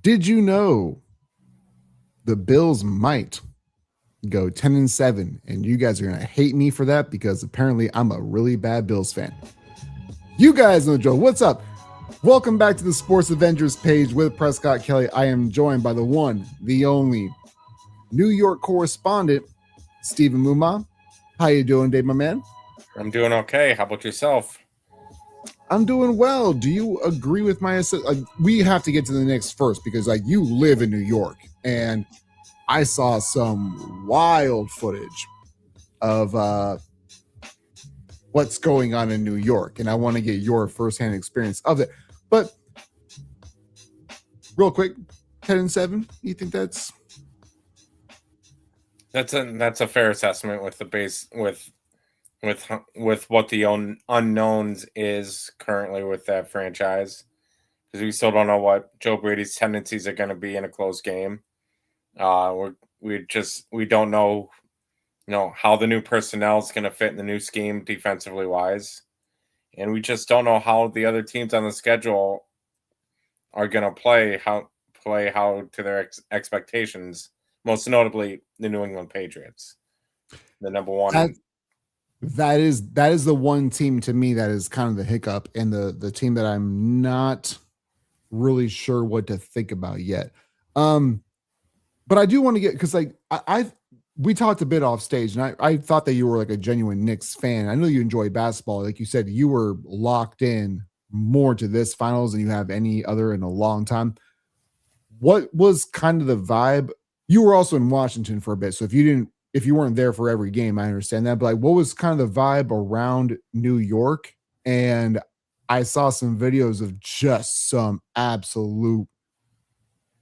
Did you know the Bills might go 10-7, and you guys are going to hate me for that because apparently I'm a really bad Bills fan. You guys know the drill. What's up? Welcome back to the Sports Avengers page with Prescott Kelly. I am joined by the one, the only New York correspondent, Stephen Muma. How you doing, Dave, my man? I'm doing okay. How about yourself? I'm doing well. Do you agree with my we have to get to the Knicks first because you live in New York, and I saw some wild footage of what's going on in New York, and I want to get your firsthand experience of it. But real quick, 10-7. You think that's a fair assessment with the base with what the unknowns is currently with that franchise, because we still don't know what Joe Brady's tendencies are going to be in a close game. We don't know, how the new personnel is going to fit in the new scheme defensively wise, and we just don't know how the other teams on the schedule are going to play to their expectations. Most notably, the New England Patriots, the number one. That is the one team to me that is kind of the hiccup, and the team that I'm not really sure what to think about yet. But I do want to get, because we talked a bit off stage, and I thought that you were like a genuine Knicks fan. I know you enjoy basketball. Like you said, you were locked in more to this finals than you have any other in a long time. What was kind of the vibe? You were also in Washington for a bit, so if you weren't there for every game, I understand that. But what was kind of the vibe around New York? And I saw some videos of just some absolute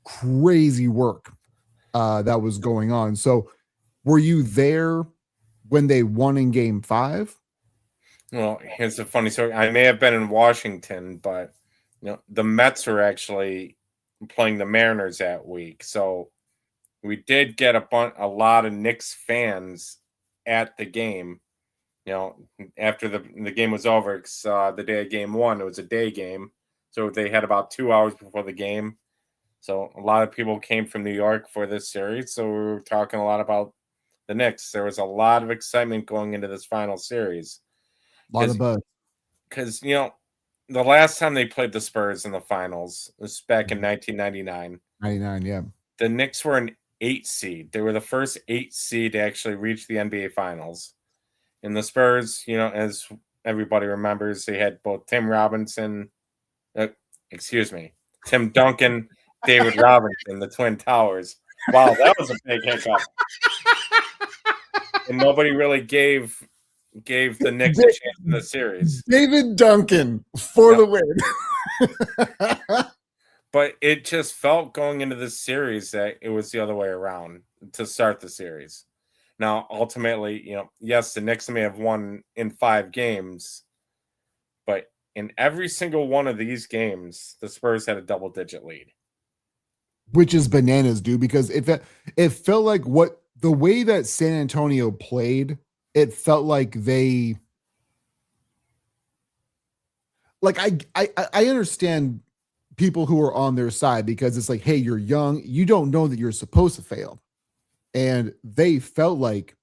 crazy work that was going on. So were you there when they won in Game 5? Well, here's a funny story. I may have been in Washington, but the Mets were actually playing the Mariners that week. So we did get a lot of Knicks fans at the game. After the game was over, because the day of Game 1, it was a day game. So they had about 2 hours before the game. So a lot of people came from New York for this series. So we were talking a lot about the Knicks. There was a lot of excitement going into this final series. A lot of buzz. Because, the last time they played the Spurs in the finals was back in 1999. 99, yeah. The Knicks were an 8 seed. They were the first 8 seed to actually reach the NBA Finals. And the Spurs, as everybody remembers, they had both Tim Duncan, David Robinson, the Twin Towers. Wow, that was a big hiccup. And nobody really gave the Knicks a chance in the series. David Duncan for the win. But it just felt going into this series that it was the other way around to start the series. Now, ultimately, yes, the Knicks may have won in 5 games, but in every single one of these games, the Spurs had a double-digit lead. Which is bananas, dude, because it felt like the way that San Antonio played, it felt like they, I understand people who are on their side, because it's like, hey, you're young, you don't know that you're supposed to fail. And they felt like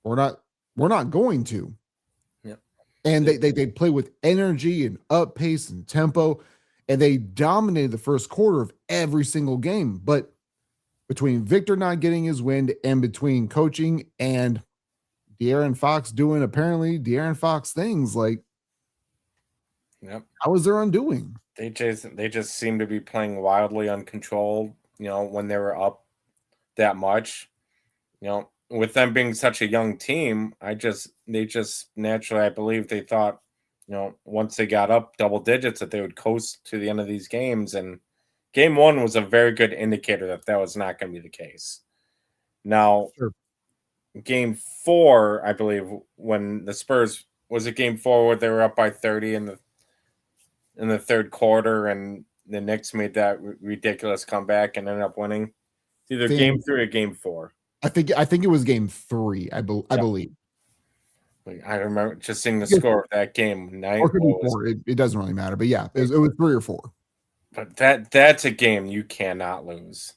we're not going to. Yeah. And they play with energy and up pace and tempo, and they dominated the first quarter of every single game. But between Victor not getting his wind, and between coaching and De'Aaron Fox doing apparently De'Aaron Fox things, how was their undoing? They just seem to be playing wildly uncontrolled, when they were up that much. With them being such a young team, they just naturally, I believe they thought, once they got up double digits, that they would coast to the end of these games. And Game 1 was a very good indicator that was not going to be the case. Now, Sure. Game 4, I believe, when the Spurs, was it Game 4 where they were up by 30 in the third quarter, and the Knicks made that ridiculous comeback and ended up winning? It's either Game 3 or Game 4. I think it was Game 3. I believe. I remember just seeing the score of that game. Or could be 4. It doesn't really matter, but yeah, it was 3 or 4. But that's a game you cannot lose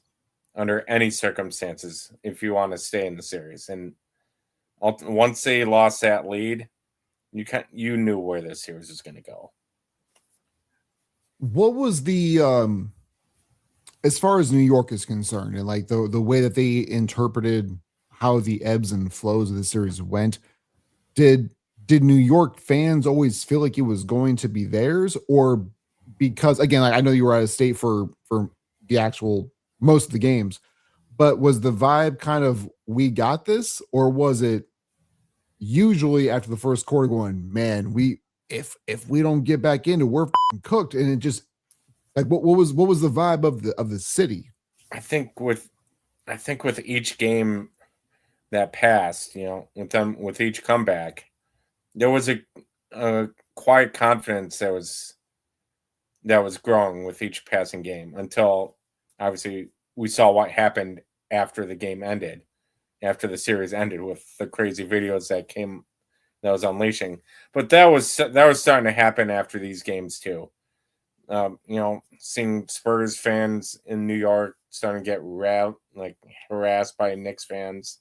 under any circumstances if you want to stay in the series. And once they lost that lead, you knew where this series was going to go. What was the as far as New York is concerned, and like the way that they interpreted how the ebbs and flows of the series went, did New York fans always feel like it was going to be theirs, or because again, like, I know you were out of state for the actual most of the games, but was the vibe kind of we got this, or was it usually after the first quarter going, man, we if we don't get back into, we're cooked, and it just like what was the vibe of the city? I think with each game that passed, with each comeback, there was a quiet confidence that was growing with each passing game until obviously we saw what happened after the game ended, after the series ended, with the crazy videos that was unleashing. But that was starting to happen after these games too. Seeing Spurs fans in New York starting to get harassed by Knicks fans.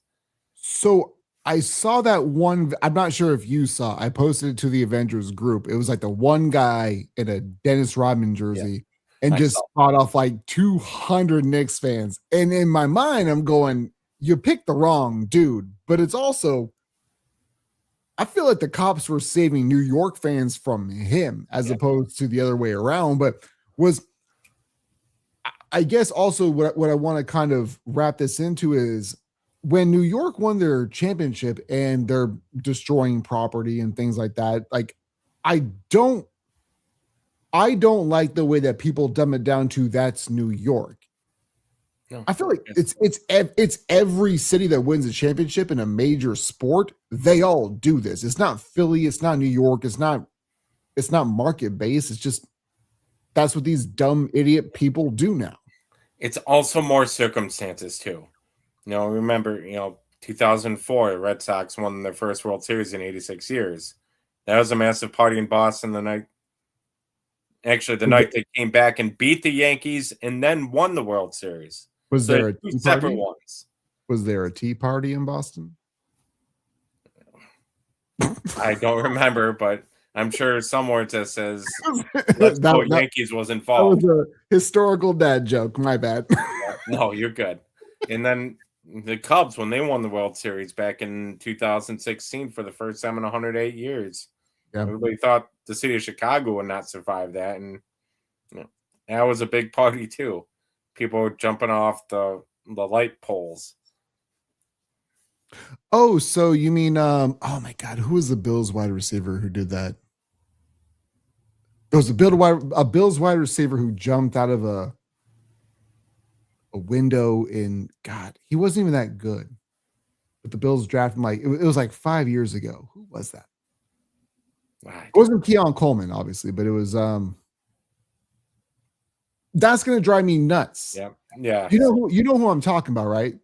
So I saw that one. I'm not sure if you saw. I posted it to the Avengers group. It was like the one guy in a Dennis Rodman jersey, and just fought off like 200 Knicks fans. And in my mind, I'm going, "You picked the wrong dude." But it's also, I feel like the cops were saving New York fans from him as opposed to the other way around. But I guess also what I want to kind of wrap this into is, when New York won their championship and they're destroying property and things like that, like I don't like the way that people dumb it down to that's New York. No, I feel like it's every city that wins a championship in a major sport. They all do this. It's not Philly. It's not New York. It's not market based. It's just that's what these dumb idiot people do now. It's also more circumstances too. Remember, 2004, the Red Sox won their first World Series in 86 years. That was a massive party in Boston the night they came back and beat the Yankees and then won the World Series. Was there two separate ones? Was there a tea party in Boston? I don't remember, but I'm sure somewhere it just says Yankees was involved. That was a historical dad joke. My bad. No, you're good. And then the Cubs, when they won the World Series back in 2016 for the first time in 108 years. Yeah. Everybody thought the city of Chicago would not survive that. And that was a big party too. People were jumping off the light poles. Oh, so you mean, oh my God, who was the Bills wide receiver who did that? There was a Bills wide receiver who jumped out of a window in, God, he wasn't even that good, but the Bills drafted him it was like 5 years ago. Who was that? It wasn't Keon Coleman, obviously, but it was that's gonna drive me nuts. Yeah. You know who I'm talking about, right?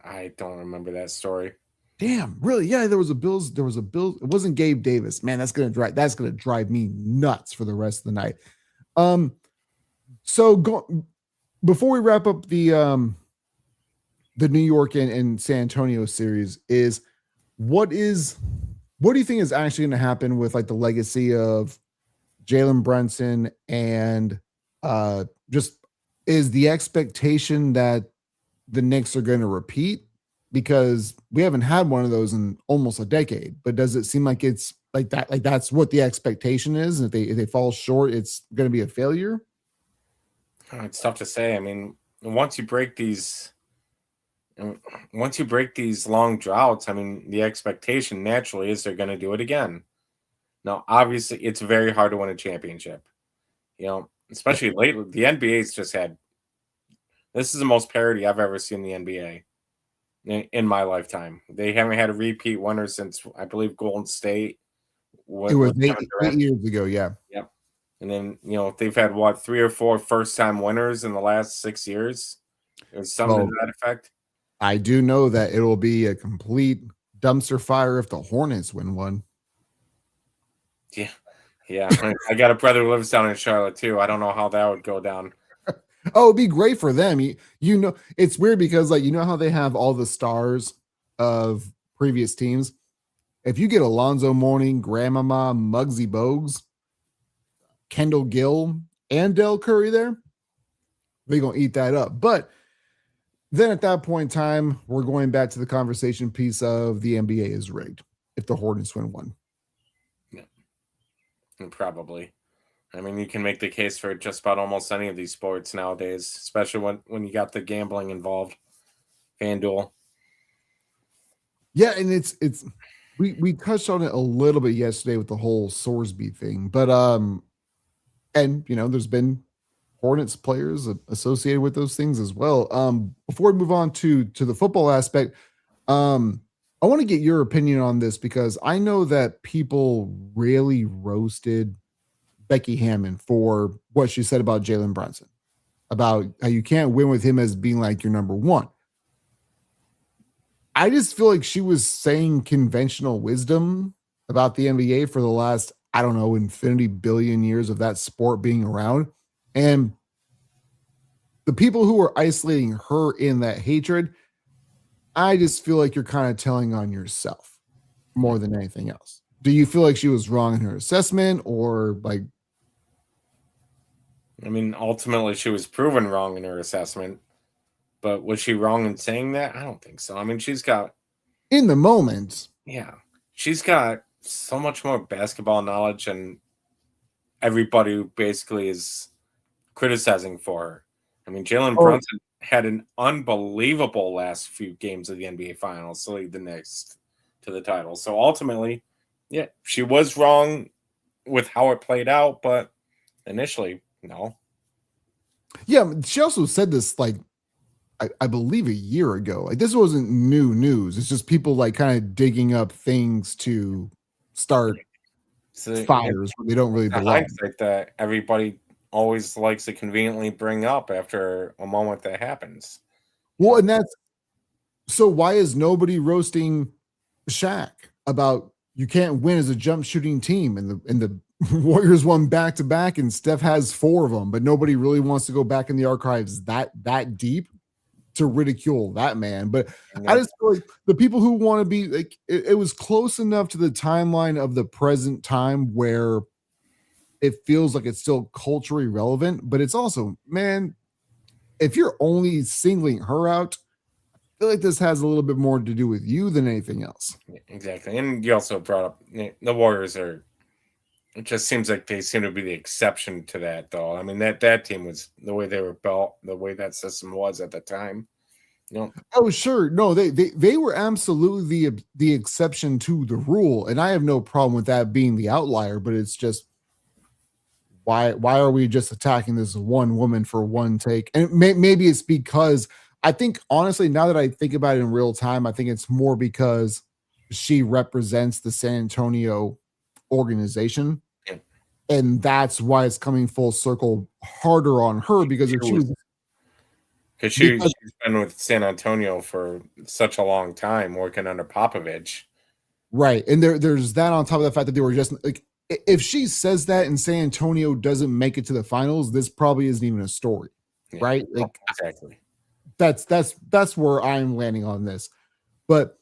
I don't remember that story. Damn, really? Yeah, there was a Bills. It wasn't Gabe Davis. Man, that's gonna drive me nuts for the rest of the night. So before we wrap up the New York and San Antonio series, what do you think is actually going to happen with like the legacy of Jalen Brunson, and just is the expectation that the Knicks are going to repeat, because we haven't had one of those in almost a decade? But does it seem like it's like that? Like that's what the expectation is. If they fall short, it's going to be a failure. It's tough to say. I mean, once you break these long droughts, I mean, the expectation naturally is they're going to do it again. Now, obviously, it's very hard to win a championship. Especially lately, the NBA's just had. This is the most parity I've ever seen in the NBA in my lifetime. They haven't had a repeat winner since, I believe, Golden State. It was 8 years ago, yeah. Yep. And then, they've had, 3 or 4 first-time winners in the last 6 years? There's something to that effect. I do know that it will be a complete dumpster fire if the Hornets win one. Yeah. Yeah, I got a brother who lives down in Charlotte too. I don't know how that would go down. Oh, it'd be great for them. You know, it's weird because like you know how they have all the stars of previous teams. If you get Alonzo Mourning, Grandmama, Muggsy Bogues, Kendall Gill, and Del Curry there, they're gonna eat that up. But then at that point in time, we're going back to the conversation piece of the NBA is rigged if the Hornets win one. Yeah, probably. I mean, you can make the case for just about almost any of these sports nowadays, especially when you got the gambling involved. FanDuel. Yeah, and it's we touched on it a little bit yesterday with the whole Sorsby thing, but and you know, there's been Hornets players associated with those things as well. Before we move on to the football aspect, I want to get your opinion on this because I know that people really roasted Becky Hammond for what she said about Jalen Brunson, about how you can't win with him as being like your number one. I just feel like she was saying conventional wisdom about the NBA for the last, I don't know, infinity billion years of that sport being around. And the people who are isolating her in that hatred, I just feel like you're kind of telling on yourself more than anything else. Do you feel like she was wrong in her assessment or like? I mean, ultimately, she was proven wrong in her assessment, but was she wrong in saying that? I don't think so. I mean, she's got, In the moment, she's got so much more basketball knowledge and everybody who basically is criticizing for her. I mean, Jalen Brunson had an unbelievable last few games of the NBA Finals to lead the Knicks to the title. So ultimately, yeah, she was wrong with how it played out, but initially, no. yeah, she also said this like I believe a year ago. Like this wasn't new news. It's just people like kind of digging up things to start fires where they don't really belong. Hindsight that everybody always likes to conveniently bring up after a moment that happens. Well, and that's so why is nobody roasting Shaq about you can't win as a jump shooting team and the Warriors won back to back and Steph has 4 of them, but nobody really wants to go back in the archives that deep to ridicule that man. But I just feel like the people who want to be like it was close enough to the timeline of the present time where it feels like it's still culturally relevant, but it's also, man, if you're only singling her out, I feel like this has a little bit more to do with you than anything else. Exactly. And you also brought up the Warriors are, it just seems like they seem to be the exception to that, though. I mean, that team was the way they were built, the way that system was at the time. You know? Oh, sure. No, they were absolutely the exception to the rule. And I have no problem with that being the outlier, but it's just why are we just attacking this one woman for one take? And maybe it's because I think honestly, now that I think about it in real time, I think it's more because she represents the San Antonio organization. Yeah. And that's why it's coming full circle harder on her because if she was because she's been with San Antonio for such a long time working under Popovich. Right. And there's that on top of the fact that they were just like, if she says that and San Antonio doesn't make it to the finals, this probably isn't even a story. Yeah, right. Like exactly. That's where I'm landing on this. But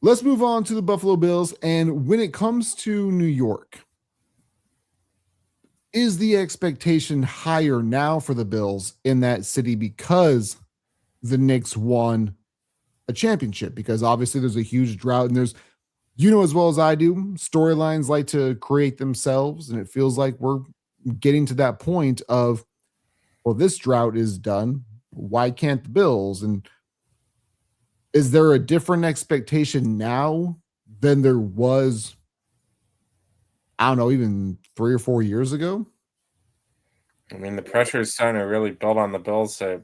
let's move on to the Buffalo Bills. And when it comes to New York, is the expectation higher now for the Bills in that city because the Knicks won a championship? Because obviously there's a huge drought and there's, you know, as well as I do, storylines like to create themselves. And it feels like we're getting to that point of, well, this drought is done. Why can't the Bills? And is there a different expectation now than there was, I don't know, even 3 or 4 years ago? I mean, the pressure is starting to really build on the Bills to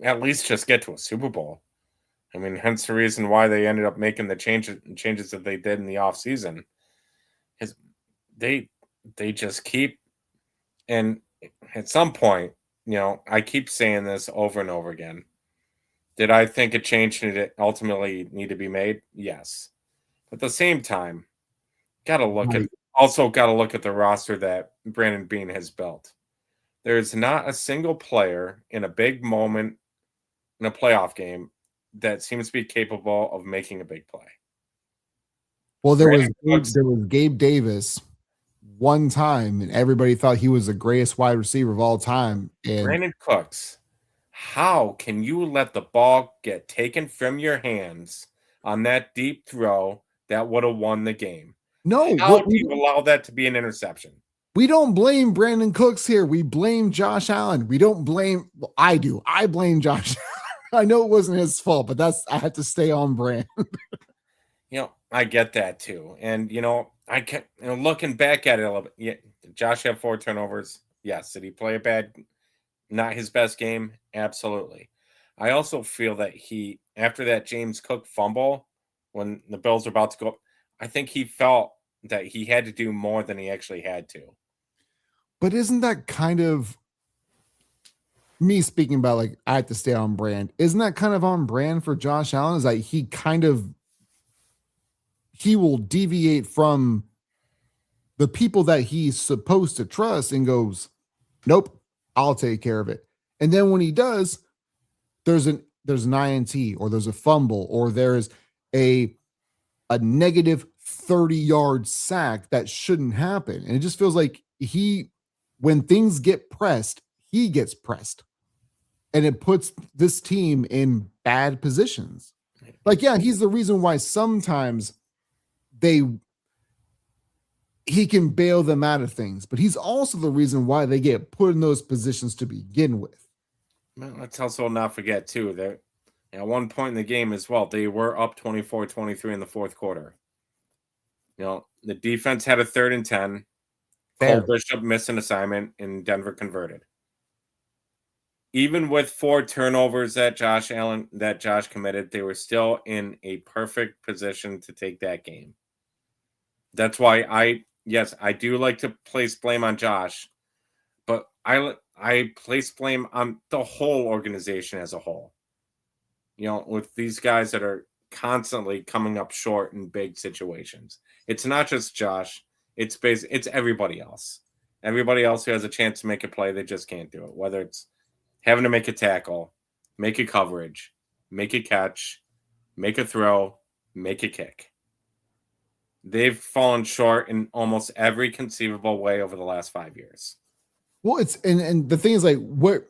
at least just get to a Super Bowl. I mean, hence the reason why they ended up making the changes that they did in the offseason. Is they just keep, and at some point, you know, I keep saying this over and over again. Did I think a change needed ultimately need to be made? Yes. But at the same time, got to look at also got to look at the roster that Brandon Beane has built. There's not a single player in a big moment in a playoff game that seems to be capable of making a big play. Well, Brandon Cooks, there was Gabe Davis one time, and everybody thought he was the greatest wide receiver of all time. And Brandon Cooks, how can you let the ball get taken from your hands on that deep throw that would have won the game? no, How do you allow that to be an interception? we don't blame Brandon Cooks here. We blame Josh Allen. We don't blame. Well, I do. I blame Josh. I know it wasn't his fault, but I had to stay on brand. I get that too. And, I can, looking back at it a little bit, yeah, did Josh have 4 turnovers? Yes. Did he play not his best game? Absolutely. I also feel that after that James Cook fumble, when the Bills were about to go, I think he felt that he had to do more than he actually had to. But isn't that kind of me speaking about, like, I have to stay on brand? Isn't that kind of on brand for Josh Allen? Is like he will deviate from the people that he's supposed to trust and goes, nope, I'll take care of it. And then when he does, there's an INT, or there's a fumble, or there's a negative 30-yard sack that shouldn't happen. And it just feels like when things get pressed, he gets pressed. And it puts this team in bad positions. Like, yeah, he's the reason why sometimes he can bail them out of things, but he's also the reason why they get put in those positions to begin with. Well, let's also not forget, too, that at one point in the game as well, they were up 24-23 in the fourth quarter. The defense had a 3rd and 10. Cole Bishop missed an assignment, and Denver converted. Even with 4 turnovers that Josh committed, they were still in a perfect position to take that game. That's why I do like to place blame on Josh, but I place blame on the whole organization as a whole. With these guys that are constantly coming up short in big situations. It's not just Josh. It's everybody else. Everybody else who has a chance to make a play, they just can't do it. Whether it's having to make a tackle, make a coverage, make a catch, make a throw, make a kick. They've fallen short in almost every conceivable way over the last 5 years. Well, and the thing is, like, what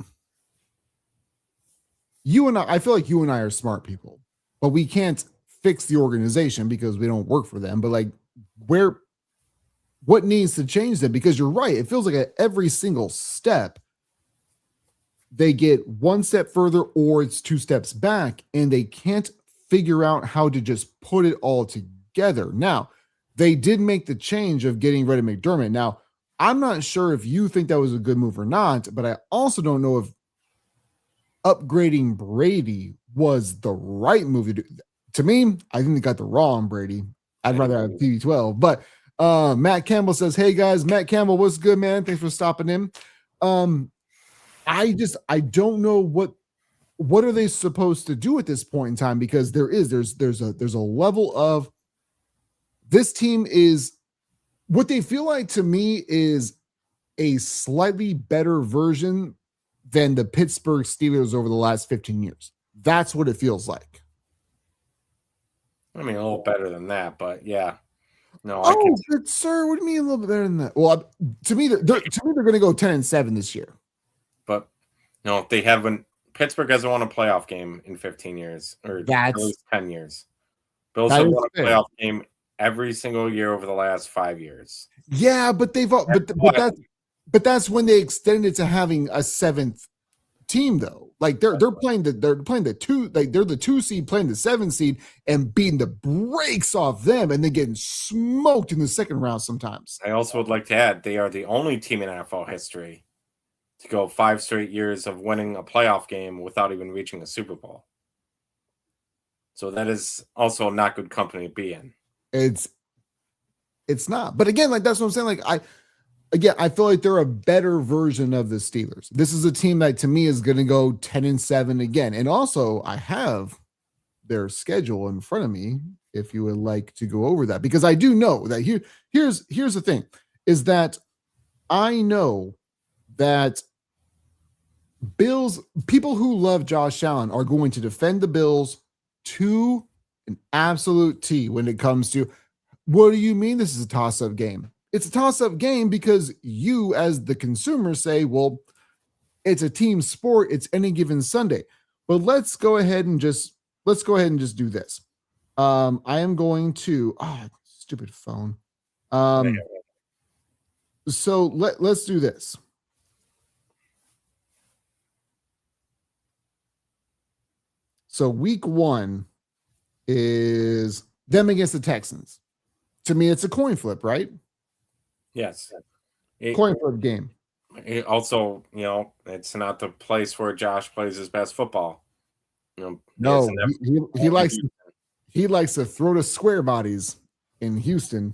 I feel like you and I are smart people, but we can't fix the organization because we don't work for them. But, like, what needs to change then? Because you're right. It feels like at every single step, they get one step further or it's 2 steps back, and they can't figure out how to just put it all together. Now, they did make the change of getting rid of McDermott. Now, I'm not sure if you think that was a good move or not, but I also don't know if upgrading Brady was the right move to do. To me, I think they got the wrong Brady. I'd rather have TB12. But Matt Campbell says, hey, guys, Matt Campbell, what's good, man? Thanks for stopping in. I don't know what are they supposed to do at this point in time, because there's a level of this team is what they feel like to me is a slightly better version than the Pittsburgh Steelers over the last 15 years. That's what it feels like. I mean, a little better than that, but yeah. No, but sir, what do you mean a little bit better than that? Well, to me, they're going to go 10-7 this year. But they haven't. Pittsburgh hasn't won a playoff game in 15 years, or at least 10 years. Bills have won a playoff game every single year over the last 5 years. Yeah, but that's when they extended to having a 7th team, though. Like they're playing the 2, like they're the 2 seed playing the 7 seed and beating the brakes off them, and then getting smoked in the second round sometimes. I also would like to add they are the only team in NFL history to go 5 straight years of winning a playoff game without even reaching a Super Bowl. So that is also not good company to be in. It's not. But again, like, that's what I'm saying. Like, I feel like they're a better version of the Steelers. This is a team that to me is going to go 10-7 again. And also, I have their schedule in front of me. if you would like to go over that, because I do know that here's the thing is that I know that people who love Josh Allen are going to defend the Bills to an absolute T when it comes to, what do you mean this is a toss-up game? It's a toss-up game because you, as the consumer, say, well, it's a team sport. It's any given Sunday. But let's go ahead and just do this. I am going to, stupid phone. So let's do this. So week 1 is them against the Texans. To me, it's a coin flip, right? Yes. Coin flip game. Also, it's not the place where Josh plays his best football. No, he likes to throw to square bodies in Houston.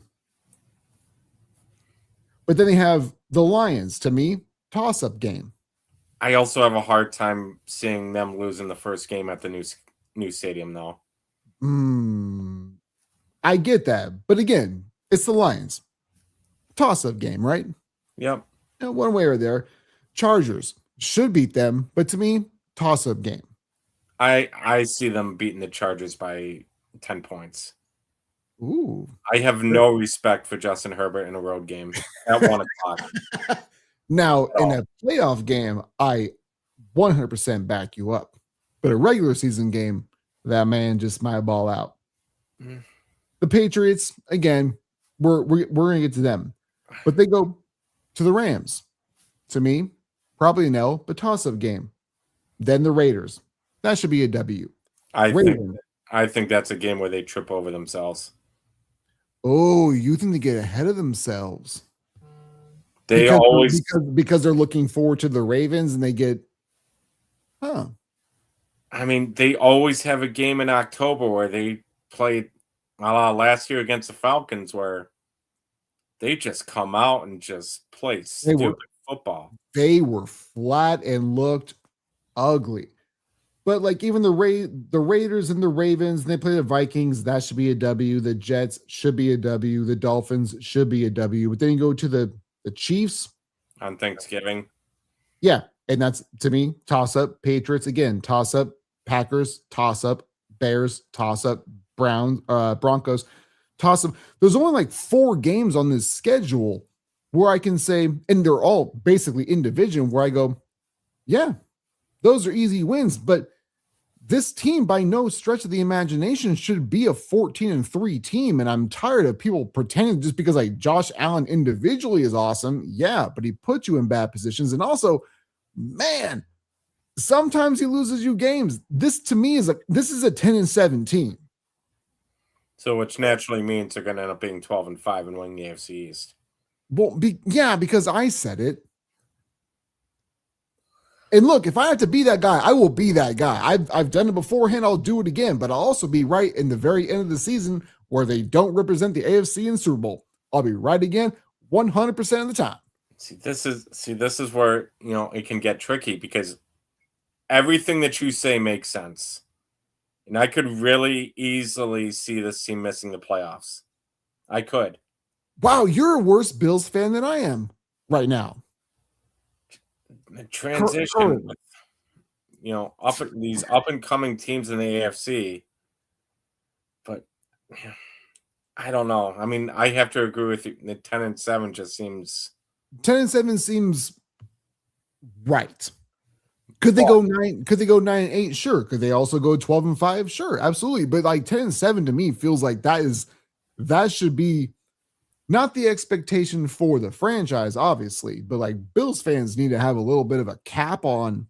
But then they have the Lions. To me, toss-up game. I also have a hard time seeing them losing the first game at the new stadium, though. I get that, but again, it's the Lions. Toss-up game, right? Yep. One way or there. Chargers should beat them, but to me, toss-up game. I see them beating the Chargers by 10 points. Ooh. I have no respect for Justin Herbert in a road game at 1:00. Now, in a playoff game, I 100% back you up. But a regular season game, that man just might ball out. The Patriots, again, we're going to get to them. But they go to the Rams. To me, probably an L, but toss-up game. Then the Raiders. That should be a W. I think that's a game where they trip over themselves. Oh, you think they get ahead of themselves? Because they're looking forward to the Ravens and they get, I mean, they always have a game in October where they played last year against the Falcons where they just come out and just play stupid football. They were flat and looked ugly. But like even the Raiders and the Ravens, and they play the Vikings, that should be a W. The Jets should be a W. The Dolphins should be a W. But then you go to the Chiefs on Thanksgiving. Yeah, and that's, to me, toss-up. Patriots, again, toss-up. Packers, toss-up. Bears, toss-up. Broncos, toss-up. There's only like 4 games on this schedule where I can say, and they're all basically in division, where I go, yeah, those are easy wins, but this team by no stretch of the imagination should be a 14-3 team. And I'm tired of people pretending just because like Josh Allen individually is awesome. Yeah, but he puts you in bad positions. And also, man, sometimes he loses you games. This to me is a 10-7 team. So which naturally means they're going to end up being 12-5 and winning the AFC East. Well, because I said it. And look, if I have to be that guy, I will be that guy. I've done it beforehand. I'll do it again, but I'll also be right in the very end of the season where they don't represent the AFC in Super Bowl. I'll be right again 100% of the time. This is where, it can get tricky because everything that you say makes sense. And I could really easily see this team missing the playoffs. I could. Wow, you're a worse Bills fan than I am right now. The transition with, these up and coming teams in the AFC, but I don't know. I mean, I have to agree with you. The 10-7 just seems 10-7 seems right. Could they go 9? Could they go 9-8? Sure. Could they also go 12-5? Sure, absolutely. But like 10-7 to me feels like that should be not the expectation for the franchise, obviously, but like Bills fans need to have a little bit of a cap on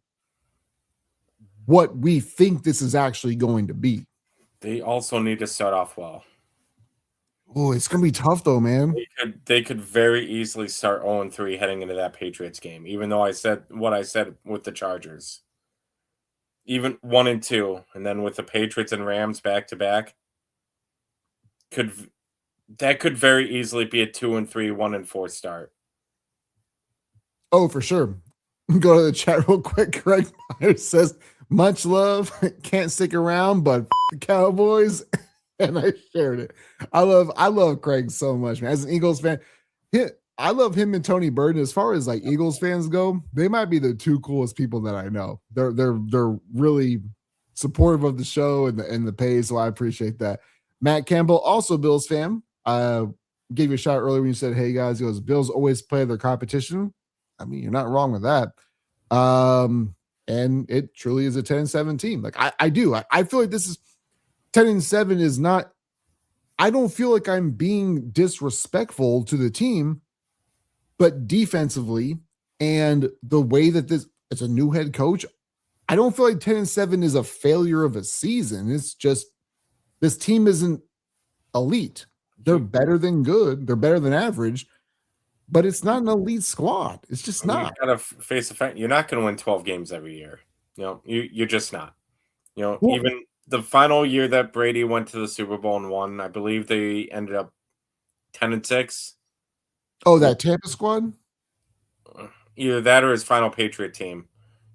what we think this is actually going to be. They also need to start off well. Oh, it's going to be tough though, man. They could very easily start 0-3 heading into that Patriots game, even though I said what I said with the Chargers. Even 1-2, and then with the Patriots and Rams back to back, that could very easily be a 2-3, 1-4 start. Oh, for sure. Go to the chat real quick. Greg Myers says, much love. Can't stick around, but the Cowboys. and I shared it. I love Craig so much, man. As an Eagles fan, I love him and Tony Burden. As far as like Eagles fans go, they might be the two coolest people that I know. They're really supportive of the show and the pay, so I appreciate that. Matt Campbell, also Bills fan, gave you a shout earlier when you said, "Hey guys," he goes, "Bills always play their competition." I mean, you're not wrong with that. And it truly is a 10-7 team. Like I do. I feel like this is 10-7 is not. I don't feel like I'm being disrespectful to the team, but defensively and the way that it's a new head coach, I don't feel like 10-7 is a failure of a season. It's just this team isn't elite. They're better than good. They're better than average, but it's not an elite squad. It's just not. You got to face the fact you're not going to win 12 games every year. You're just not. Well, Even the final year that Brady went to the Super Bowl and won, I believe they ended up 10-6. Oh, that Tampa squad? Either that or his final Patriot team.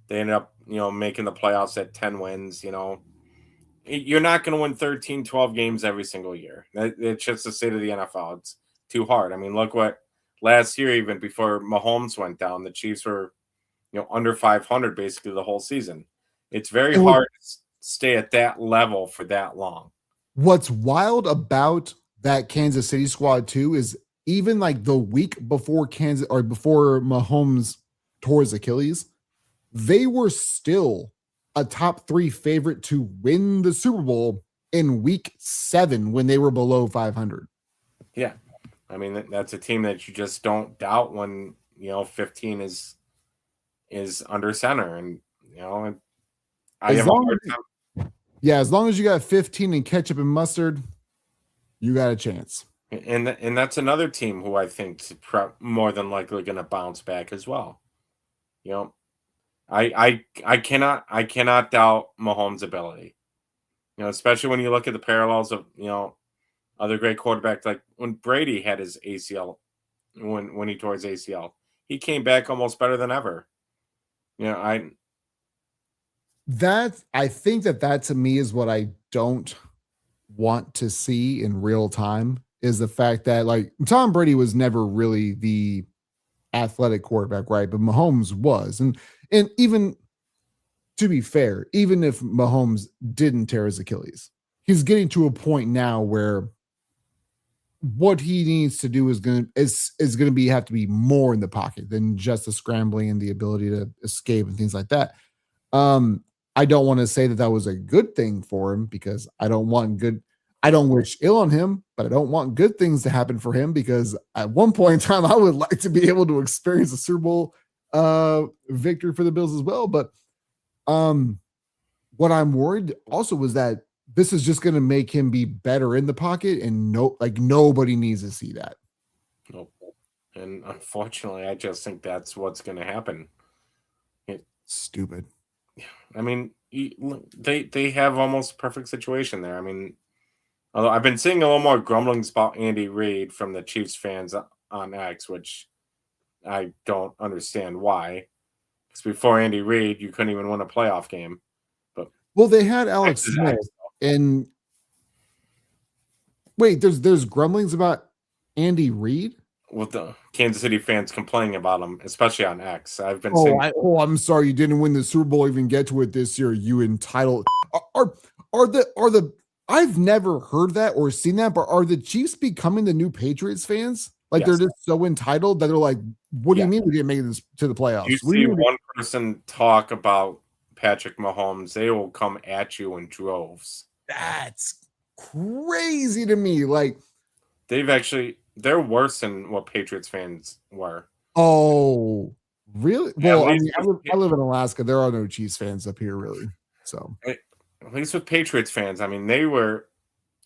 They ended up, making the playoffs at 10 wins. You're not going to win 13, 12 games every single year. It's just the state of the NFL. It's too hard. I mean, look what last year, even before Mahomes went down, the Chiefs were, under 500 basically the whole season. It's very hard to stay at that level for that long. What's wild about that Kansas City squad too is even like the week before before Mahomes tore his Achilles, they were still a top 3 favorite to win the Super Bowl in week 7 when they were below 500. Yeah. I mean, that's a team that you just don't doubt when, 15 is under center. And, as long as you got 15 and ketchup and mustard, you got a chance. And that's another team who I think is more than likely going to bounce back as well. I cannot doubt Mahomes' ability. Especially when you look at the parallels of other great quarterbacks, like when Brady had his ACL, when he tore his ACL, he came back almost better than ever. I think that to me is what I don't want to see in real time is the fact that like Tom Brady was never really the athletic quarterback, right? But Mahomes was. And even to be fair, even if Mahomes didn't tear his Achilles, he's getting to a point now where what he needs to do is going to be have to be more in the pocket than just the scrambling and the ability to escape and things like that. I don't want to say that was a good thing for him because I don't wish ill on him, but I don't want good things to happen for him because at one point in time, I would like to be able to experience a Super Bowl victory for the Bills as well. But what I'm worried also was that this is just going to make him be better in the pocket, and nobody needs to see that. Nope. And unfortunately, I just think that's what's going to happen. Stupid. I mean, they have almost a perfect situation there. I mean, although I've been seeing a little more grumblings about Andy Reid from the Chiefs fans on X, which I don't understand why. Because before Andy Reid, you couldn't even win a playoff game. But they had Alex Smith, and wait, there's grumblings about Andy Reid. With the Kansas City fans complaining about him, especially on X. I've been saying, I'm sorry you didn't win the Super Bowl, even get to it this year, you entitled. Are the I've never heard that or seen that, but are the Chiefs becoming the new Patriots fans? Like They're just so entitled that they're like, what do you mean we didn't make this to the playoffs? You see one person talk about Patrick Mahomes, they will come at you in droves. That's crazy to me. Like they're worse than what Patriots fans were. Oh, really? Well, I live in Alaska. There are no Chiefs fans up here, really. So at least with Patriots fans, I mean, they were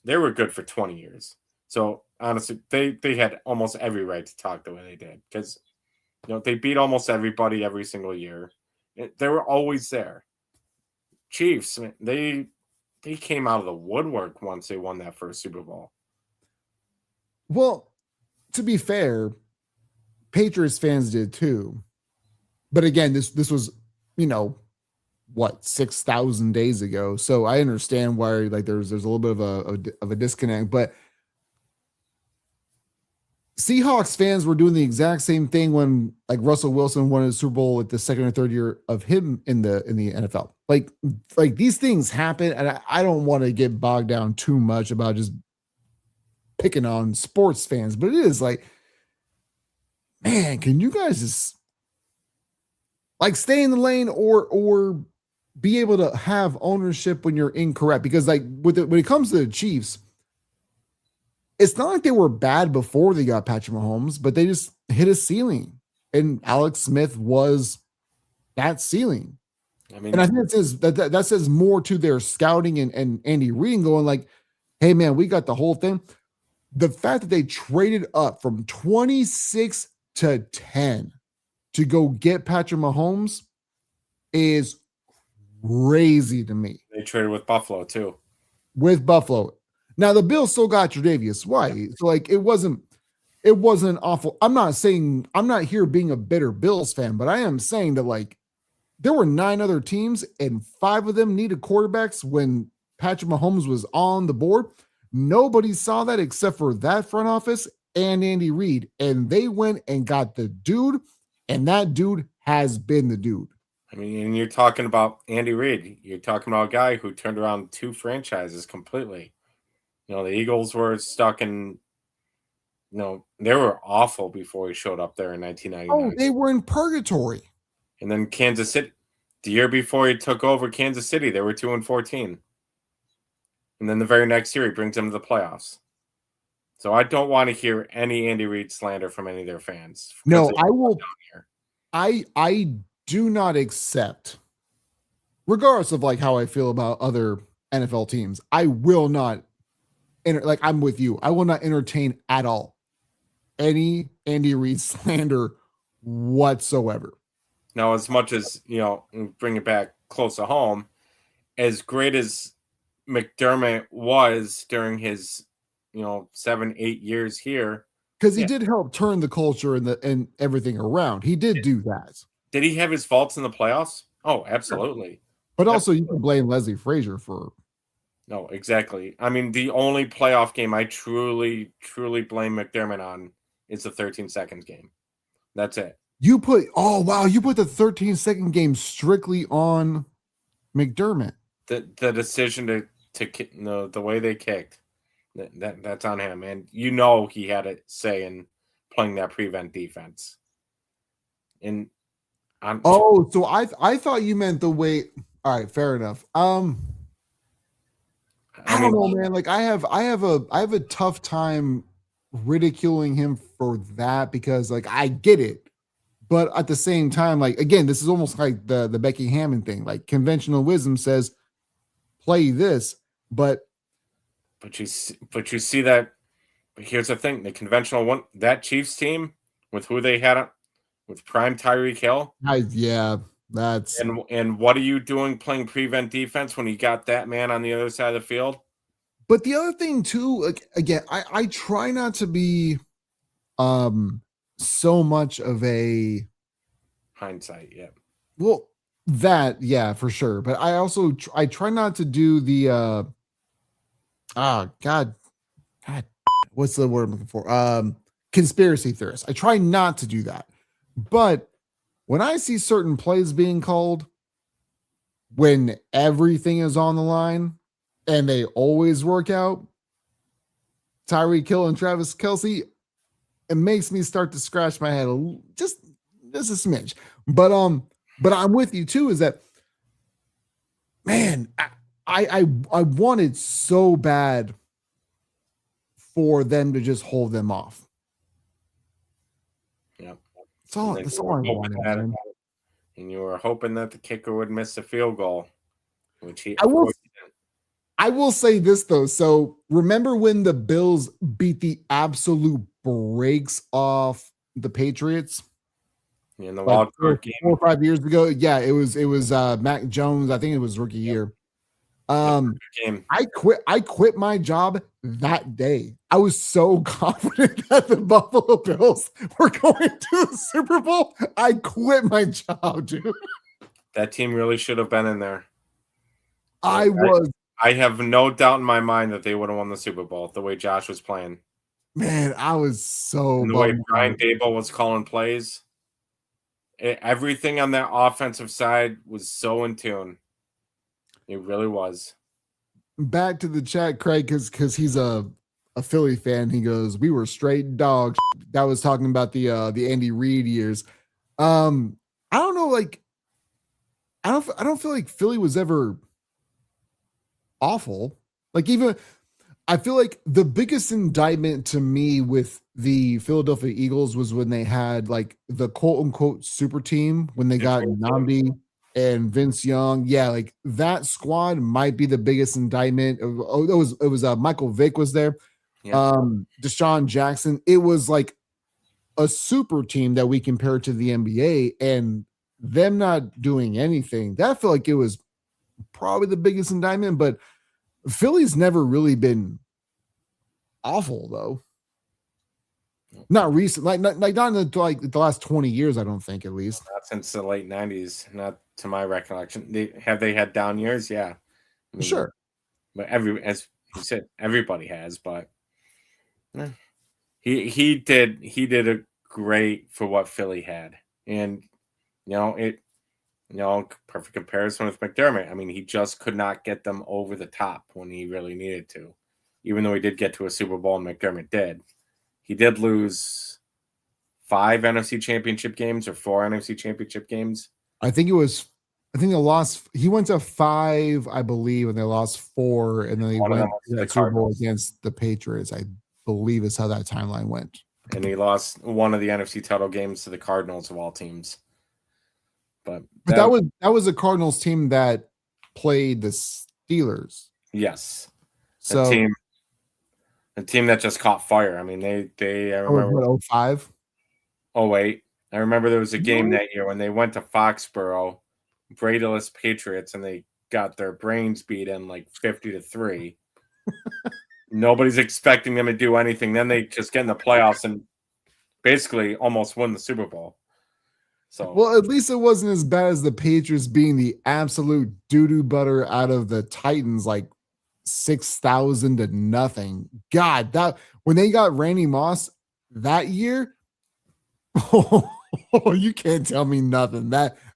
good for 20 years. So honestly, they had almost every right to talk the way they did because they beat almost everybody every single year. They were always there. Chiefs, they came out of the woodwork once they won that first Super Bowl. Well, to be fair, Patriots fans did too. But again, this was, what 6,000 days ago. So I understand why like there's a little bit of a disconnect, but Seahawks fans were doing the exact same thing when like Russell Wilson won a Super Bowl at the second or third year of him in the NFL. Like these things happen, and I don't want to get bogged down too much about just picking on sports fans, but it is like, man, can you guys just like stay in the lane or be able to have ownership when you're incorrect? Because like when it comes to the Chiefs, it's not like they were bad before they got Patrick Mahomes, but they just hit a ceiling. And Alex Smith was that ceiling. I mean, and I think it says that says more to their scouting and Andy Reid going like, hey man, we got the whole thing. The fact that they traded up from 26 to 10 to go get Patrick Mahomes is crazy to me. They traded with Buffalo too. With Buffalo. Now the Bills still got Tre'Davious White, so like it wasn't awful. I'm not here being a bitter Bills fan, but I am saying that like there were 9 other teams and 5 of them needed quarterbacks when Patrick Mahomes was on the board. Nobody saw that except for that front office and Andy Reid, and they went and got the dude, and that dude has been the dude. I mean, and you're talking about Andy Reid. You're talking about a guy who turned around 2 franchises completely. You know, the Eagles were stuck in, you know, they were awful before he showed up there in 1999. Oh, they were in purgatory. And then Kansas City, the year before he took over Kansas City, they were 2-14. And then the very next year, he brings them to the playoffs. So I don't want to hear any Andy Reid slander from any of their fans. No, I will. I do not accept, regardless of like how I feel about other NFL teams, I will not. Like I'm with you. I will not entertain at all any Andy Reid slander whatsoever. Now, as much as, you know, bring it back close to home, as great as McDermott was during his, you know, 7-8 years here, because he did help turn the culture and everything around. He did do that. Did he have his faults in the playoffs? Oh, absolutely. But also, you can blame Leslie Frazier for. No, exactly. I mean, the only playoff game I truly blame McDermott on is the 13-second game. That's it. You put the 13-second game strictly on McDermott. The decision to the way they kicked, that's on him. And you know he had a say in playing that prevent defense. And so I thought you meant the way. All right, fair enough. I don't know, man. Like I have a tough time ridiculing him for that because like I get it, but at the same time, like again, this is almost like the Becky Hammond thing. Like conventional wisdom says, play this, but you see that. But here's the thing: the conventional one, that Chiefs team with who they had with prime Tyreek Hill. That's and what are you doing playing prevent defense when you got that man on the other side of the field? But the other thing too, like again, I try not to be so much of a hindsight, yeah. Well, that, yeah, for sure. But I also I try not to do the God, what's the word I'm looking for? Conspiracy theorists. I try not to do that. But when I see certain plays being called, when everything is on the line and they always work out, Tyreek Hill and Travis Kelce, it makes me start to scratch my head just a smidge. But I'm with you too, is that, man, I wanted so bad for them to just hold them off. Yeah. That's all I wanted. Man. And you were hoping that the kicker would miss a field goal, which he I will say this though. So remember when the Bills beat the absolute brakes off the Patriots? In the wild card game 4 or 5 years ago. Yeah, it was Mac Jones. I think it was rookie year. I quit my job that day. I was so confident that the Buffalo Bills were going to the Super Bowl. I quit my job, dude. That team really should have been in there. I was I have no doubt in my mind that they would have won the Super Bowl the way Josh was playing. Man, I was so And the way bummed Brian out. Dable was calling plays. Everything on that offensive side was so in tune. It really was. Back to the chat, Craig, because he's a Philly fan. He goes, "We were straight dogs." That was talking about the Andy Reid years. I don't know, like I don't feel like Philly was ever awful. Like even I feel like the biggest indictment to me with the Philadelphia Eagles was when they had like the quote unquote super team when they got Nambi and Vince Young. Yeah, like that squad might be the biggest indictment. Oh, it was Michael Vick was there. Yeah. Deshaun Jackson. It was like a super team that we compared to the NBA and them not doing anything. That felt like it was probably the biggest indictment, but Philly's never really been awful though. Not recent, like not in the last 20 years, I don't think, at least. Not since the late 90s, not to my recollection. They had down years? Yeah. I mean, Sure. But as you said, everybody has, but he did a great for what Philly had. And perfect comparison with McDermott. I mean, he just could not get them over the top when he really needed to. Even though he did get to a Super Bowl and McDermott did. He did lose 5 NFC Championship games or 4 NFC Championship games. I think they lost. He went to 5, I believe, and they lost 4, and then they went to the Super Bowl against the Patriots. I believe is how that timeline went. And he lost one of the NFC title games to the Cardinals of all teams. But that was a Cardinals team that played the Steelers. Yes. So a team that just caught fire. I mean, I remember 05. 08. I remember there was a game that year when they went to Foxborough, Bradyless Patriots, and they got their brains beat in like 50-3. Nobody's expecting them to do anything. Then they just get in the playoffs and basically almost win the Super Bowl. So well, at least it wasn't as bad as the Patriots being the absolute doo-doo butter out of the Titans, like 6,000 to nothing. God, that when they got Randy Moss that year, you can't tell me nothing.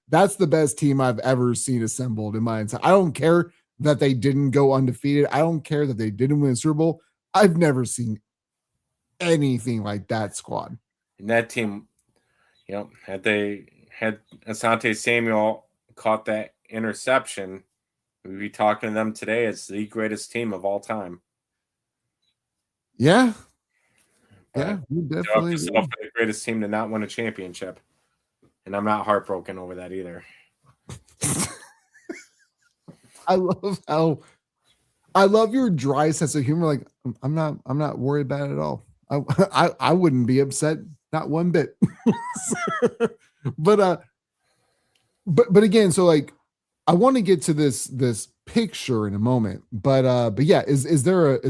That's the best team I've ever seen assembled in my entire. I don't care that they didn't go undefeated. I don't care that they didn't win a Super Bowl. I've never seen anything like that squad. And that team, had Asante Samuel caught that interception, we'd be talking to them today as the greatest team of all time. Yeah. But yeah, we definitely the greatest team to not win a championship. And I'm not heartbroken over that either. I love your dry sense of humor. Like I'm not worried about it at all. I wouldn't be upset, not one bit. but again, so like I want to get to this picture in a moment, but yeah, is there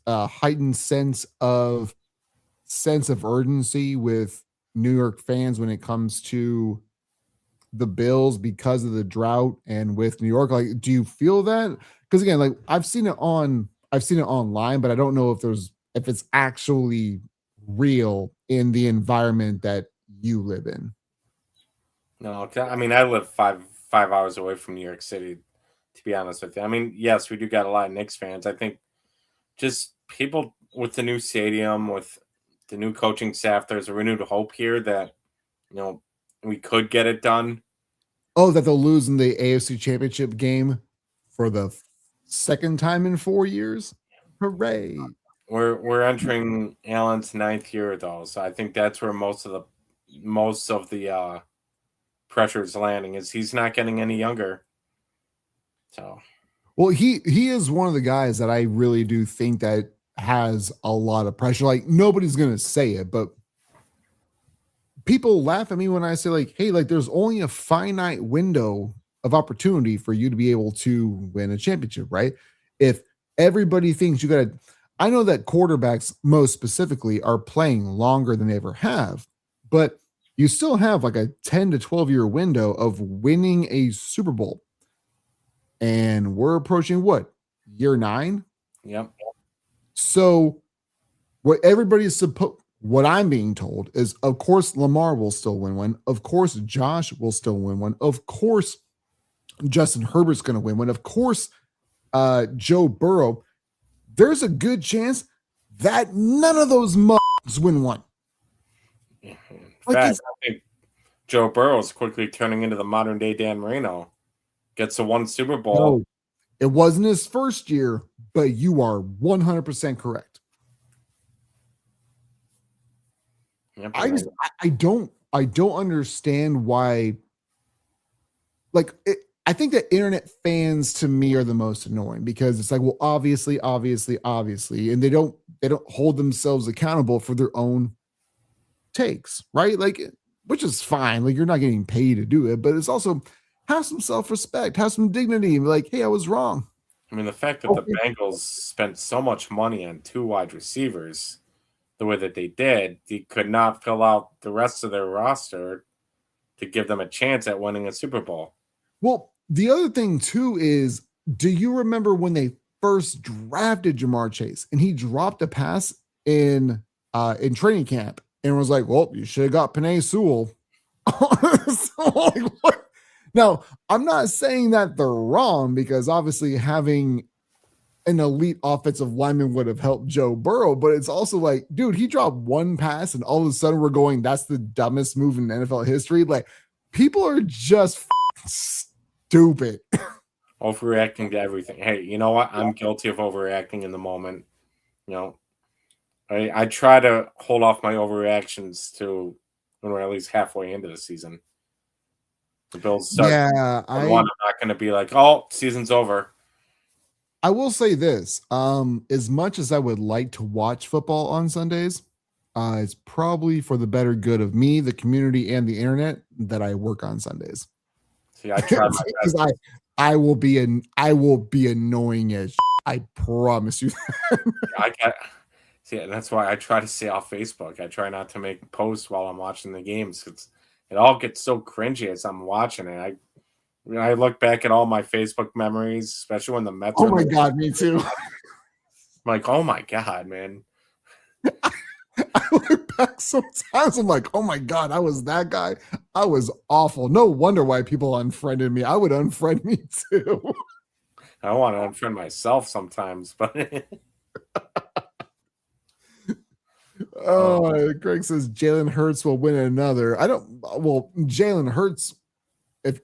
a heightened sense of urgency with New York fans when it comes to the Bills because of the drought and with New York? Like, do you feel that? Because again, like I've seen it online, but I don't know if it's actually real in the environment that you live in. No, I mean I live five hours away from New York City, to be honest with you. I mean, yes, we do got a lot of Knicks fans. I think just people with the new stadium, with the new coaching staff, there's a renewed hope here that we could get it done. Oh, that they'll lose in the AFC Championship game for the second time in 4 years. Hooray. We're entering Allen's 9th year though, so I think that's where most of the pressure is landing. Is he's not getting any younger. So well, he is one of the guys that I really do think that has a lot of pressure. Like nobody's gonna say it, but people laugh at me when I say like, hey, like there's only a finite window of opportunity for you to be able to win a championship, right? If everybody thinks you gotta, I know that quarterbacks most specifically are playing longer than they ever have, but you still have like a 10 to 12-year window of winning a Super Bowl. And we're approaching what? Year 9? Yep. So what I'm being told is, of course, Lamar will still win one. Of course, Josh will still win one. Of course, Justin Herbert's going to win one. Of course, Joe Burrow. There's a good chance that none of those mugs win one. In Like fact, I think Joe Burrow is quickly turning into the modern day Dan Marino. Gets a 1 Super Bowl. No, it wasn't his first year, but you are 100% correct. Yep, I don't understand why. Like I think that internet fans to me are the most annoying because it's like, well, obviously, and they don't hold themselves accountable for their own takes, right? Like, which is fine. Like, you're not getting paid to do it, but it's also have some self-respect, have some dignity, and be like, hey, I was wrong. I mean, the fact that the Bengals spent so much money on 2 wide receivers the way that they did, they could not fill out the rest of their roster to give them a chance at winning a Super Bowl. Well, the other thing too is, do you remember when they first drafted Jamar Chase and he dropped a pass in training camp and was like, well, you should have got Penei Sewell. So, like, what? Now, I'm not saying that they're wrong because obviously having an elite offensive lineman would have helped Joe Burrow, but it's also like, dude, he dropped one pass and all of a sudden we're going, that's the dumbest move in NFL history. Like, people are just stupid. Overreacting to everything. Hey, you know what? I'm guilty of overreacting in the moment. You know, I try to hold off my overreactions to when we're at least halfway into the season. The Bills start. Yeah, I'm not going to be like, oh, season's over. I will say this. As much as I would like to watch football on Sundays, it's probably for the better good of me, the community, and the internet that I work on Sundays. See, I try my best. I will be annoying as shit. I promise you. See, that's why I try to stay off Facebook. I try not to make posts while I'm watching the games because it all gets so cringy as I'm watching it. I look back at all my Facebook memories, especially when the Mets. Oh my God, me too. I'm like, oh my God, man. I look back sometimes. I'm like, oh my God, I was that guy. I was awful. No wonder why people unfriended me. I would unfriend me too. I want to unfriend myself sometimes, but. Greg says Jalen Hurts will win another. Jalen Hurts, if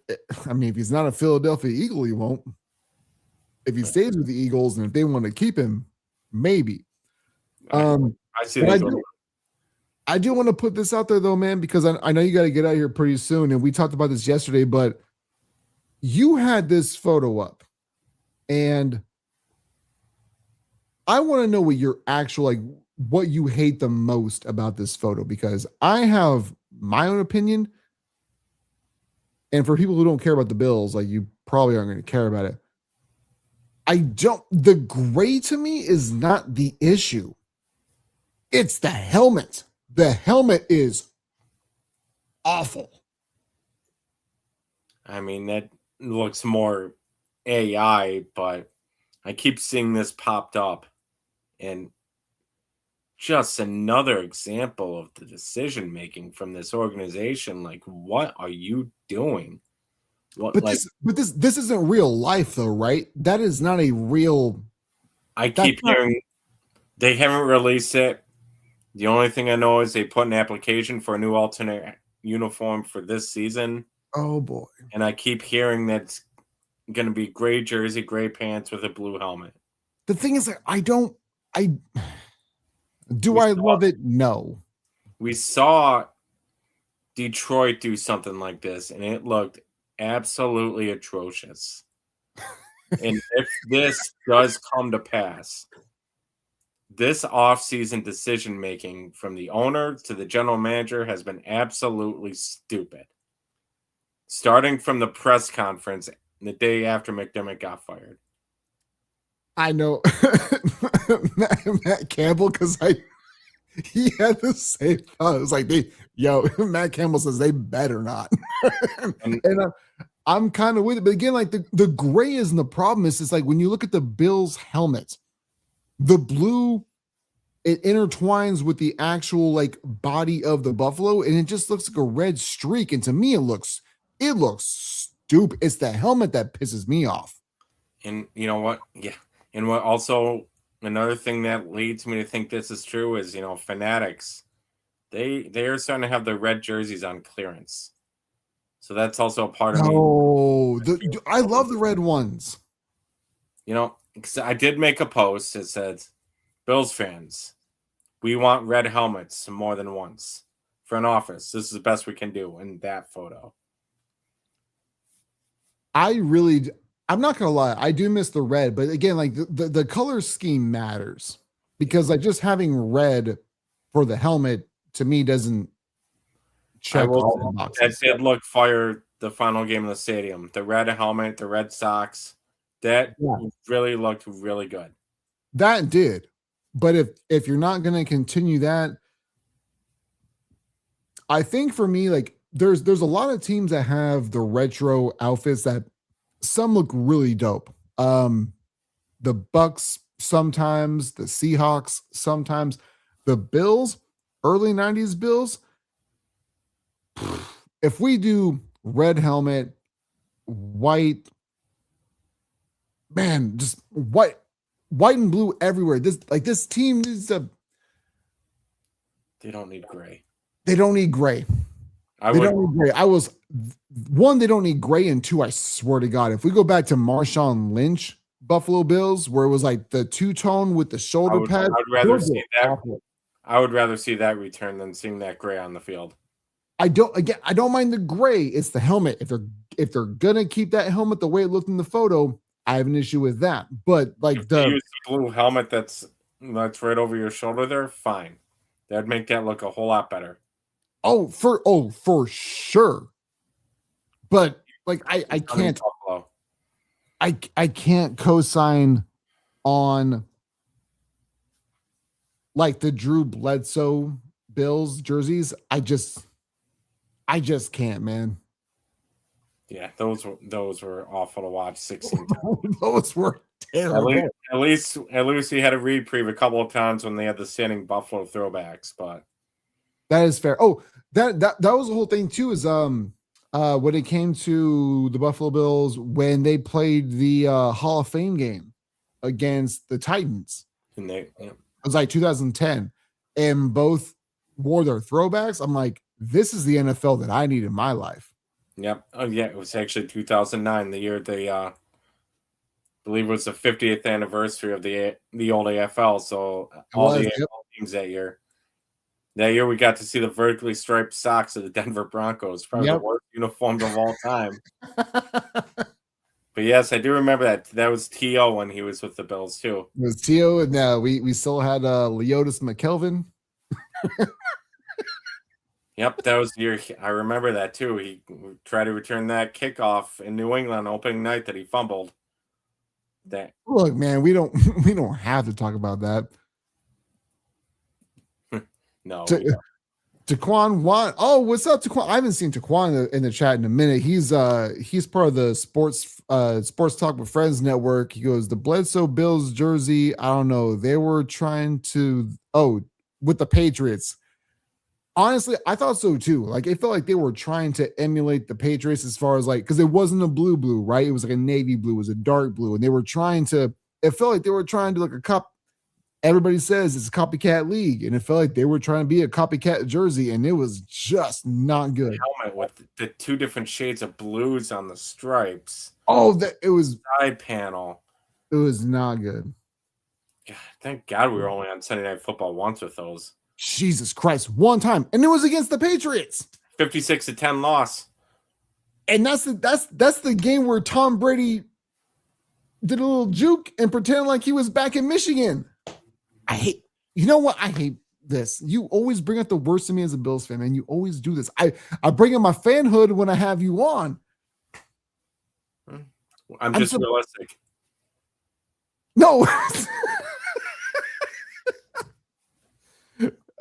he's not a Philadelphia Eagle, he won't. If he stays with the Eagles and if they want to keep him, maybe. I see. I do want to put this out there though, man, because I know you got to get out here pretty soon. And we talked about this yesterday, but you had this photo up and I want to know what your actual, what you hate the most about this photo, because I have my own opinion. And for people who don't care about the Bills, you probably aren't going to care about it. The gray to me is not the issue. It's the helmet. The helmet is awful. I mean, that looks more AI, but I keep seeing this popped up. And just another example of the decision making from this organization. Like, what are you doing? This isn't real life, though, right? That is not a real. I keep hearing they haven't released it. The only thing I know is they put an application for a new alternate uniform for this season. Oh boy! And I keep hearing that's going to be gray jersey, gray pants with a blue helmet. The thing is, do I love it? No. We saw Detroit do something like this, and it looked absolutely atrocious. And if this does come to pass, this offseason decision-making from the owner to the general manager has been absolutely stupid. Starting from the press conference the day after McDermott got fired. I know Matt Campbell, because He had the same thought. It was like Matt Campbell says they better not. and I'm kind of with it, but again, like the gray isn't the problem. It's like when you look at the Bills helmets, the blue it intertwines with the actual like body of the buffalo, and it just looks like a red streak. And to me, it looks stupid. It's the helmet that pisses me off. And you know what? Yeah. And what also another thing that leads me to think this is true is Fanatics. They are starting to have the red jerseys on clearance. So that's also a part of me. Oh, I love the red ones. Because I did make a post that said, Bills fans, we want red helmets more than once. Front office, this is the best we can do in that photo. I'm not gonna lie, I do miss the red, but again, like the color scheme matters because like just having red for the helmet to me doesn't check all the boxes. That did look fire the final game of the stadium. The red helmet, the red socks, that really looked really good. That did. But if you're not going to continue that, I think for me, like there's a lot of teams that have the retro outfits that some look really dope. The Bucks sometimes, the Seahawks sometimes, the Bills, early 90s Bills. If we do red helmet, white, man, just white and blue everywhere. This team needs to. They don't need gray. They don't need gray. They don't need gray. They don't need gray, and two, I swear to God, if we go back to Marshawn Lynch Buffalo Bills, where it was like the two-tone with the shoulder pad. I would rather see that. I would rather see that return than seeing that gray on the field. I don't mind the gray. It's the helmet. If they're gonna keep that helmet the way it looked in the photo, I have an issue with that. But like if they use the blue helmet that's right over your shoulder there, fine. That'd make that look a whole lot better. For sure. But like I can't I can't co-sign on like the Drew Bledsoe Bills jerseys. I just can't, man. Yeah, those were awful to watch. 16 times. Those were terrible. At least he had a reprieve a couple of times when they had the standing Buffalo throwbacks, but that is fair. Oh, that was the whole thing too. Is when it came to the Buffalo Bills when they played the Hall of Fame game against the Titans, and it was like 2010, and both wore their throwbacks. I'm like, this is the NFL that I need in my life. Yep. Oh, yeah. It was actually 2009, the year they, believe it was the 50th anniversary of the old AFL. So all the AFL teams that year. That year we got to see the vertically striped socks of the Denver Broncos, probably the worst uniforms of all time. But yes, I do remember that. That was T.O. when he was with the Bills too. It was T.O. and we still had Leotis McKelvin. Yep, that was the year. I remember that too. He tried to return that kickoff in New England opening night that he fumbled. Look, man, we don't have to talk about that. No. Taquan Wan. Oh, what's up, Taquan? I haven't seen Taquan in the chat in a minute. He's part of the sports talk with friends network. He goes, the Bledsoe Bills jersey. I don't know. They were trying to with the Patriots. Honestly, I thought so too. Like it felt like they were trying to emulate the Patriots as far as like, because it wasn't a blue, right? It was like a navy blue, it was a dark blue, and they were trying to. It felt like they were trying to like a cup. Everybody says it's a copycat league, and it felt like they were trying to be a copycat jersey, and it was just not good. Helmet with the two different shades of blues on the stripes. Oh, it was side panel. It was not good. God, thank God we were only on Sunday Night Football once with those. Jesus Christ, one time, and it was against the Patriots. 56-10 loss. And that's the game where Tom Brady did a little juke and pretended like he was back in Michigan. You know what? I hate this. You always bring up the worst of me as a Bills fan, man. You always do this. I bring up my fanhood when I have you on. I'm just realistic. No.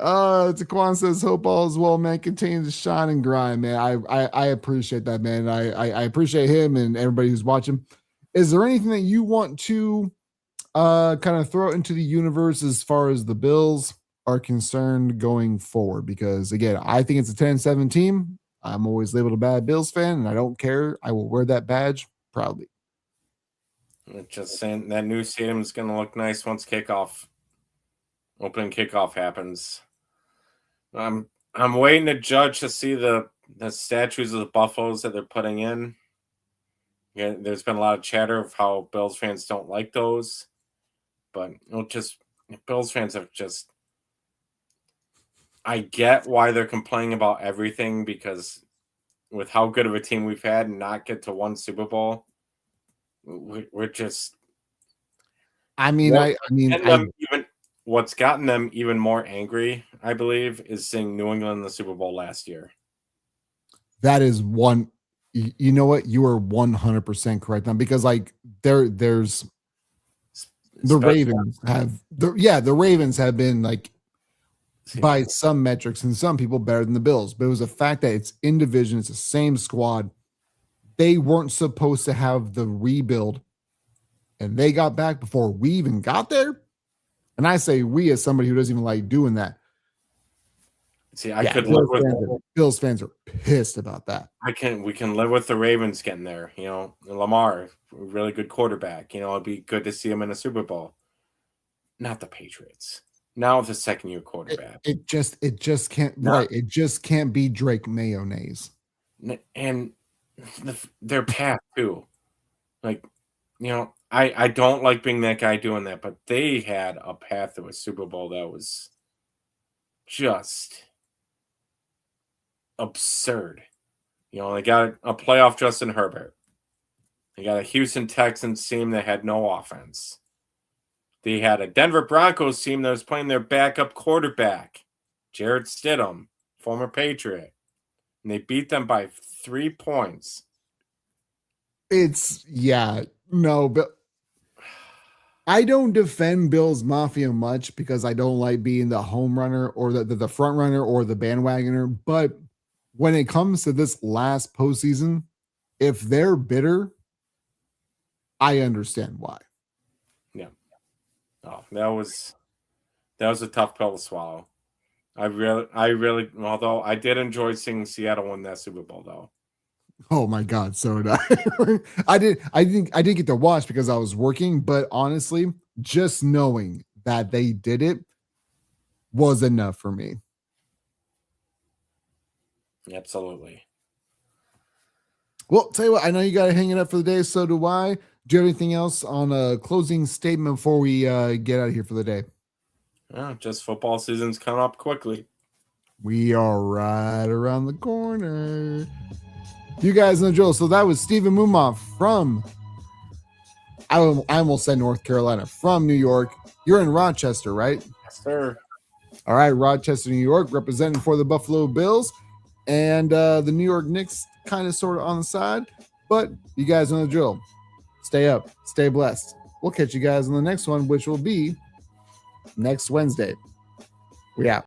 Taquan says, hope all is well, man. Continue to shine and grind, man. I appreciate that, man. I appreciate him and everybody who's watching. Is there anything that you want to kind of throw into the universe as far as the Bills are concerned going forward? Because again, I think it's a 10-7 team. I'm always labeled a bad Bills fan, and I don't care. I will wear that badge proudly. Just saying that new stadium is going to look nice once opening kickoff happens. I'm waiting to judge to see the statues of the Buffaloes that they're putting in. Yeah, there's been a lot of chatter of how Bills fans don't like those, but Bills fans have just. I get why they're complaining about everything, because with how good of a team we've had and not get to one Super Bowl, we're just. What's gotten them even more angry, I believe, is seeing New England in the Super Bowl last year. That is one. You know what? You are 100% correct now, because like there's the Ravens the Ravens have been like by some metrics and some people better than the Bills, but it was the fact that it's in division, it's the same squad. They weren't supposed to have the rebuild, and they got back before we even got there. And I say we as somebody who doesn't even like doing that. See, Bills fans are pissed about that. We can live with the Ravens getting there. You know, Lamar, really good quarterback. You know, it'd be good to see him in a Super Bowl. Not the Patriots. Now the second-year quarterback. It just can't right. It just can't be Drake mayonnaise. And their path too. Like, you know, I don't like being that guy doing that, but they had a path to a Super Bowl that was just absurd. You know, they got a playoff Justin Herbert. They got a Houston Texans team that had no offense. They had a Denver Broncos team that was playing their backup quarterback, Jarrett Stidham, former Patriot. And they beat them by 3 points. But I don't defend Bills Mafia much because I don't like being the home runner or the front runner or the bandwagoner. But when it comes to this last postseason, if they're bitter, I understand why. Yeah. Oh, that was a tough pill to swallow. I really, although I did enjoy seeing Seattle win that Super Bowl, though. Oh my God, so did I. I didn't get to watch because I was working, but honestly, just knowing that they did it was enough for me. Absolutely. Well, tell you what, I know you got to hang it up for the day, so do I. Do you have anything else on a closing statement before we get out of here for the day? Just football season's coming up quickly. We are right around the corner. You guys know Joel. So that was Stephen Mumoff from, I almost said North Carolina, from New York. You're in Rochester, right? Yes, sir. All right, Rochester, New York, representing for the Buffalo Bills and the New York Knicks, kind of sort of on the side. But you guys know the drill. Stay up, stay blessed. We'll catch you guys on the next one, which will be next Wednesday. We out.